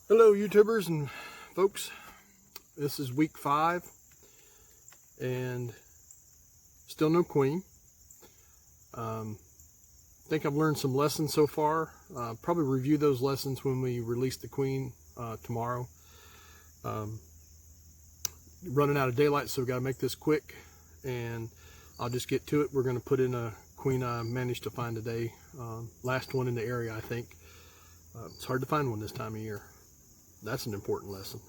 Hello YouTubers and folks, this is week 5 and still no queen. I think I've learned some lessons so far. Probably review those lessons when we release the queen tomorrow. Running out of daylight, so we've got to make this quick and I'll just get to it. We're going to put in a queen I managed to find today. Last one in the area, I think. It's hard to find one this time of year. That's an important lesson.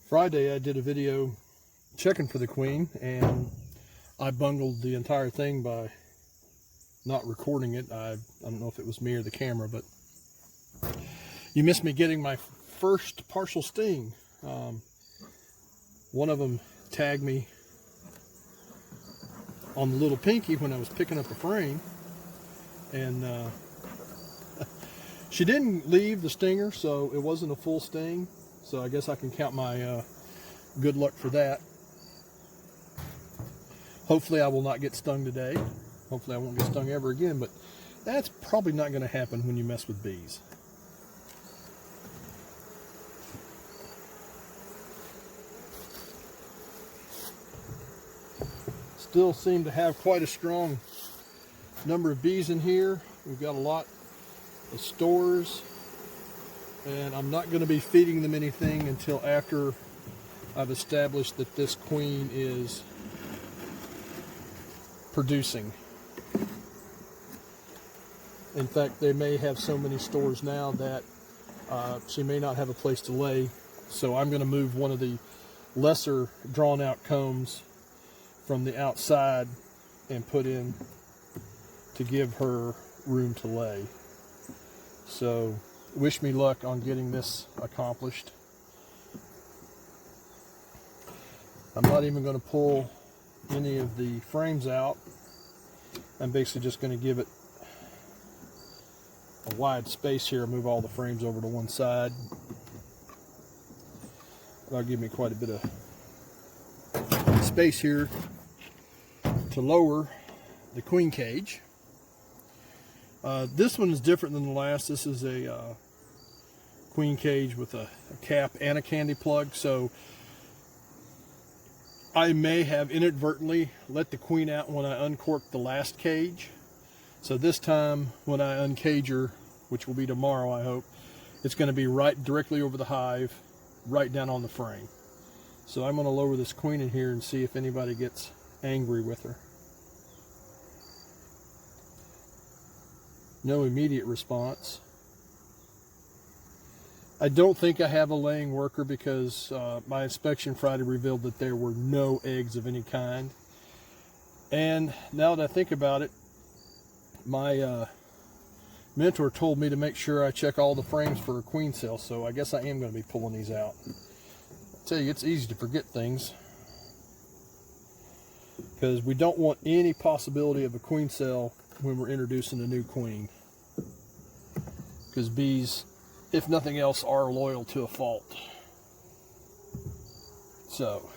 Friday I did a video checking for the queen and I bungled the entire thing by not recording it. I don't know if it was me or the camera, but you missed me getting my first partial sting. One of them tagged me on the little pinky when I was picking up a frame, and she didn't leave the stinger, so it wasn't a full sting. So I guess I can count my good luck for that. Hopefully I will not get stung today. Hopefully I won't get stung ever again, but that's probably not going to happen when you mess with bees. Still seem to have quite a strong number of bees in here. We've got a lot of stores. And I'm not going to be feeding them anything until after I've established that this queen is producing. In fact, they may have so many stores now that she may not have a place to lay. So I'm going to move one of the lesser drawn out combs from the outside and put in to give her room to lay. So wish me luck on getting this accomplished. I'm not even going to pull any of the frames out. I'm basically just going to give it a wide space here, move all the frames over to one side. That'll give me quite a bit of space here to lower the queen cage. This one is different than the last. This is a queen cage with a cap and a candy plug, so I may have inadvertently let the queen out when I uncorked the last cage. So this time when I uncage her, which will be tomorrow I hope, it's going to be right directly over the hive, right down on the frame. So I'm going to lower this queen in here and see if anybody gets angry with her. No immediate response. I don't think I have a laying worker because my inspection Friday revealed that there were no eggs of any kind. And now that I think about it, my mentor told me to make sure I check all the frames for a queen cell, so I guess I am going to be pulling these out. I tell you, it's easy to forget things because we don't want any possibility of a queen cell when we're introducing a new queen, because bees, if nothing else, are loyal to a fault. So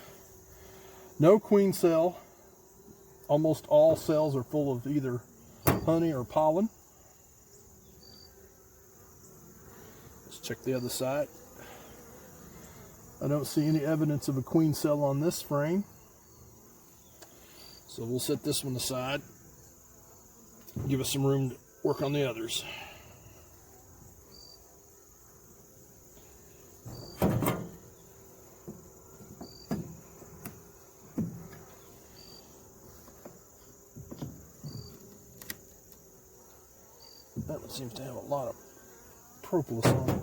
no queen cell. Almost all cells are full of either honey or pollen. Let's check the other side. I don't see any evidence of a queen cell on this frame, so we'll set this one aside. Give us some room to work on the others. That one seems to have a lot of propolis on it.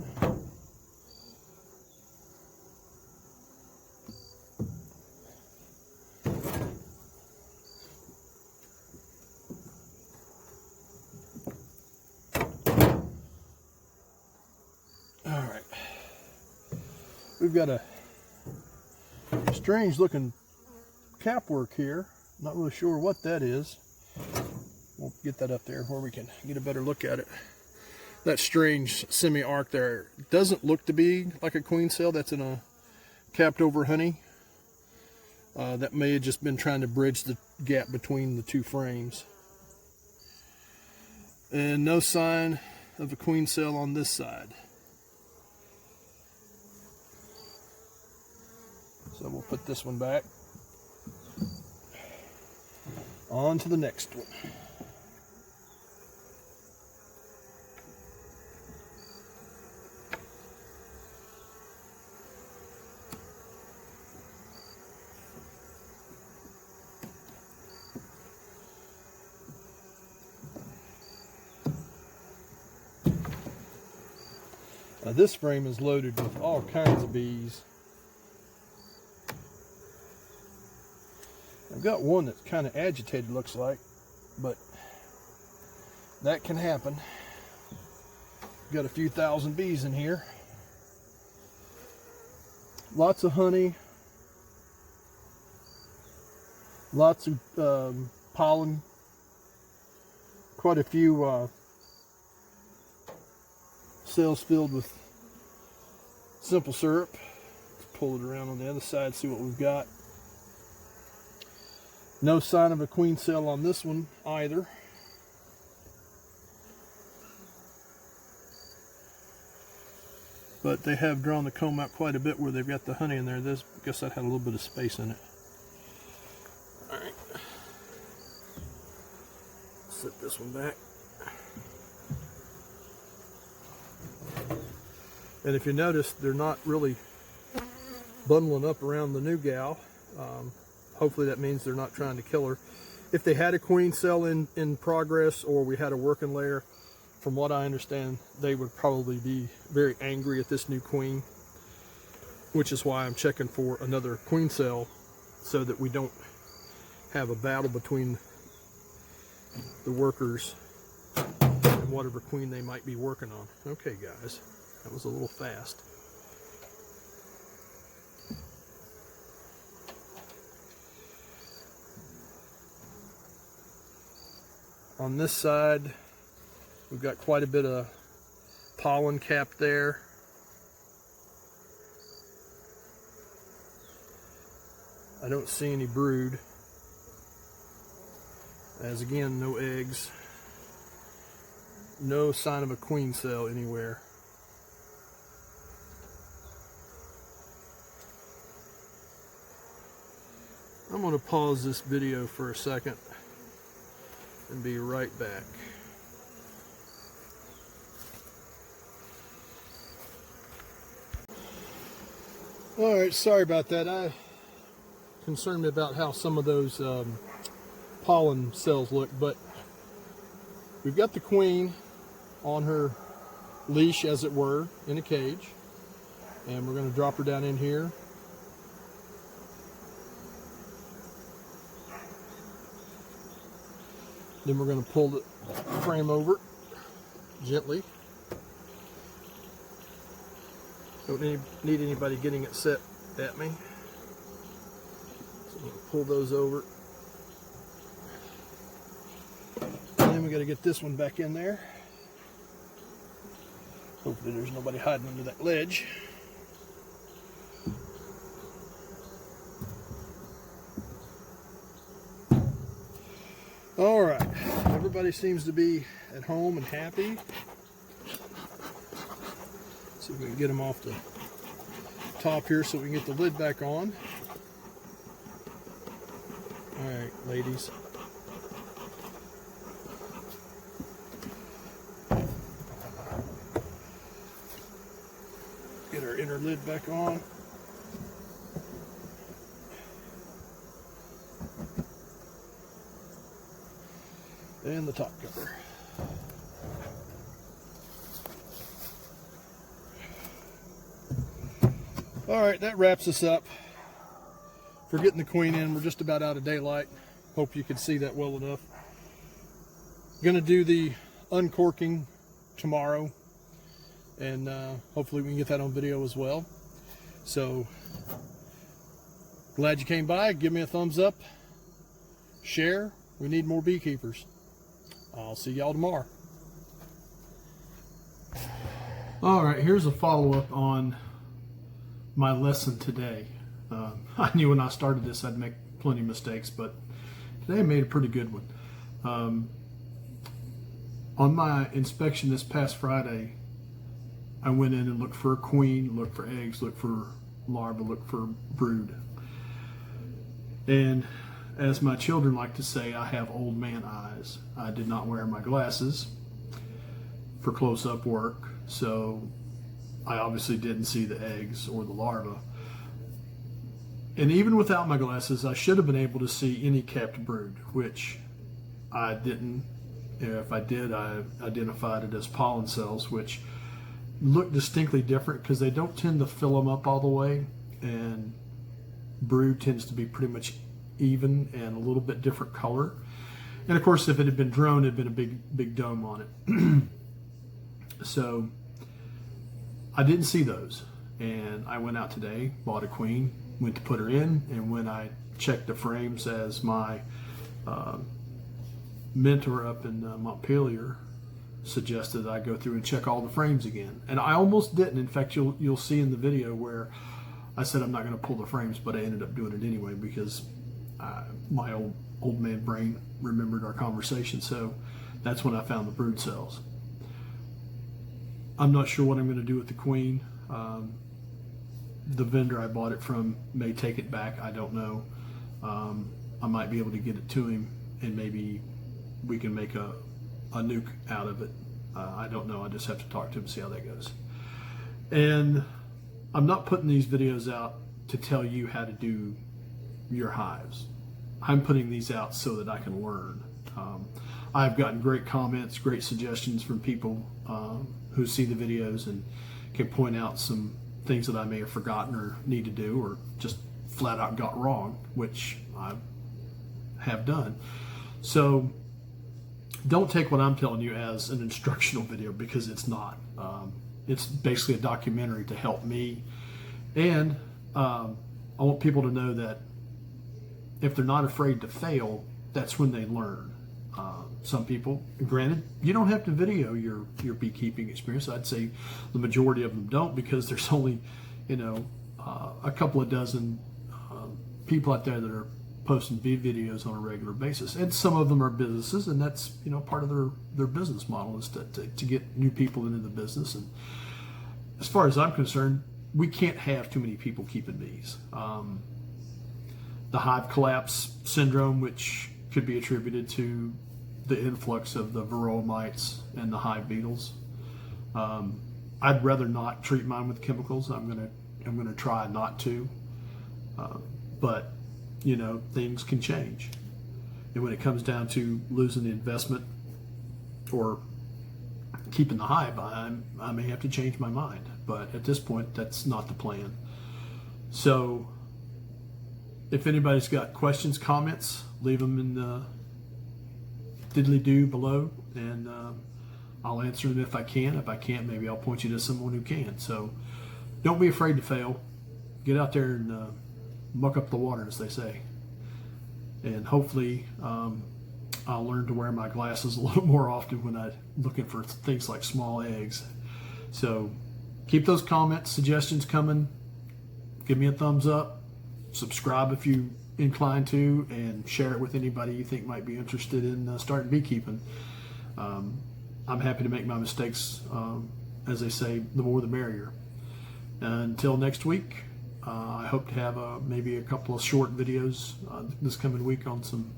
All right. We've got a strange looking cap work here. Not really sure what that is. We'll get that up there where we can get a better look at it. That strange semi-arc there doesn't look to be like a queen cell that's in a capped over honey. That may have just been trying to bridge the gap between the two frames. And no sign of a queen cell on this side. So we'll put this one back. On to the next one. Now this frame is loaded with all kinds of bees. I've got one that's kind of agitated, looks like, but that can happen. Got a few thousand bees in here. Lots of honey. Lots of pollen. Quite a few cells filled with simple syrup. Let's pull it around on the other side, see what we've got. No sign of a queen cell on this one either. But they have drawn the comb out quite a bit where they've got the honey in there. This, I guess that had a little bit of space in it. Alright. Set this one back. And if you notice, they're not really bundling up around the new gal. Hopefully that means they're not trying to kill her. If they had a queen cell in progress, or we had a working layer, from what I understand, they would probably be very angry at this new queen, which is why I'm checking for another queen cell so that we don't have a battle between the workers and whatever queen they might be working on. Okay, guys, that was a little fast. On this side, we've got quite a bit of pollen capped there. I don't see any brood. As again, no eggs. No sign of a queen cell anywhere. I'm going to pause this video for a second and be right back. Alright, sorry about that. I concerned me about how some of those pollen cells look, but we've got the queen on her leash, as it were, in a cage, and we're going to drop her down in here. Then we're going to pull the frame over gently. Don't need anybody getting it set at me. So I'm going to pull those over. And then we got to get this one back in there. Hopefully there's nobody hiding under that ledge. All right, everybody seems to be at home and happy. See if we can get them off the top here so we can get the lid back on. All right, ladies. Get our inner lid back on. And the top cover. All right, that wraps us up for getting the queen in. We're just about out of daylight. Hope you can see that well enough. Gonna do the uncorking tomorrow, and hopefully we can get that on video as well. So glad you came by. Give me a thumbs up, share. We need more beekeepers. I'll see y'all tomorrow. All right, here's a follow-up on my lesson today. I knew when I started this I'd make plenty of mistakes, but today I made a pretty good one. On my inspection this past Friday, I went in and looked for a queen, looked for eggs, looked for larvae, looked for brood. And as my children like to say, I have old man eyes. I did not wear my glasses for close-up work, so I obviously didn't see the eggs or the larvae. And even without my glasses, I should have been able to see any capped brood, which I didn't. If I did, I identified it as pollen cells, which look distinctly different because they don't tend to fill them up all the way, and brood tends to be pretty much even and a little bit different color. And of course, if it had been drone, it'd been a big dome on it. So I didn't see those, and I went out today, bought a queen, went to put her in, and when I checked the frames, as my mentor up in Montpelier suggested I go through and check all the frames again, and I almost didn't. In fact, you'll see in the video where I said I'm not going to pull the frames, but I ended up doing it anyway because my old man brain remembered our conversation. So that's when I found the brood cells. I'm not sure what I'm going to do with the queen. The vendor I bought it from may take it back. I don't know. I might be able to get it to him, and maybe we can make a nuke out of it. I don't know. I just have to talk to him and see how that goes. And I'm not putting these videos out to tell you how to do your hives. I'm putting these out so that I can learn. I've gotten great comments, great suggestions from people who see the videos and can point out some things that I may have forgotten or need to do, or just flat out got wrong, which I have done. So don't take what I'm telling you as an instructional video, because it's not. It's basically a documentary to help me, and I want people to know that if they're not afraid to fail, that's when they learn. Some people, granted, you don't have to video your beekeeping experience. I'd say the majority of them don't, because there's only, a couple of dozen people out there that are posting videos on a regular basis, and some of them are businesses, and that's part of their business model is to get new people into the business. And as far as I'm concerned, we can't have too many people keeping bees. The hive collapse syndrome, which could be attributed to the influx of the varroa mites and the hive beetles. I'd rather not treat mine with chemicals. I'm gonna try not to, but things can change. And when it comes down to losing the investment or keeping the hive, I may have to change my mind. But at this point, that's not the plan. So if anybody's got questions, comments, leave them in the diddly-do below, and I'll answer them if I can. If I can't, maybe I'll point you to someone who can. So don't be afraid to fail. Get out there and muck up the water, as they say. And hopefully I'll learn to wear my glasses a little more often when I'm looking for things like small eggs. So keep those comments, suggestions coming. Give me a thumbs up. Subscribe if you inclined to, and share it with anybody you think might be interested in starting beekeeping. I'm happy to make my mistakes. As they say, the more the merrier. Until next week, I hope to have maybe a couple of short videos this coming week on some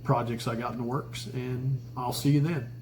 projects I got in the works, and I'll see you then.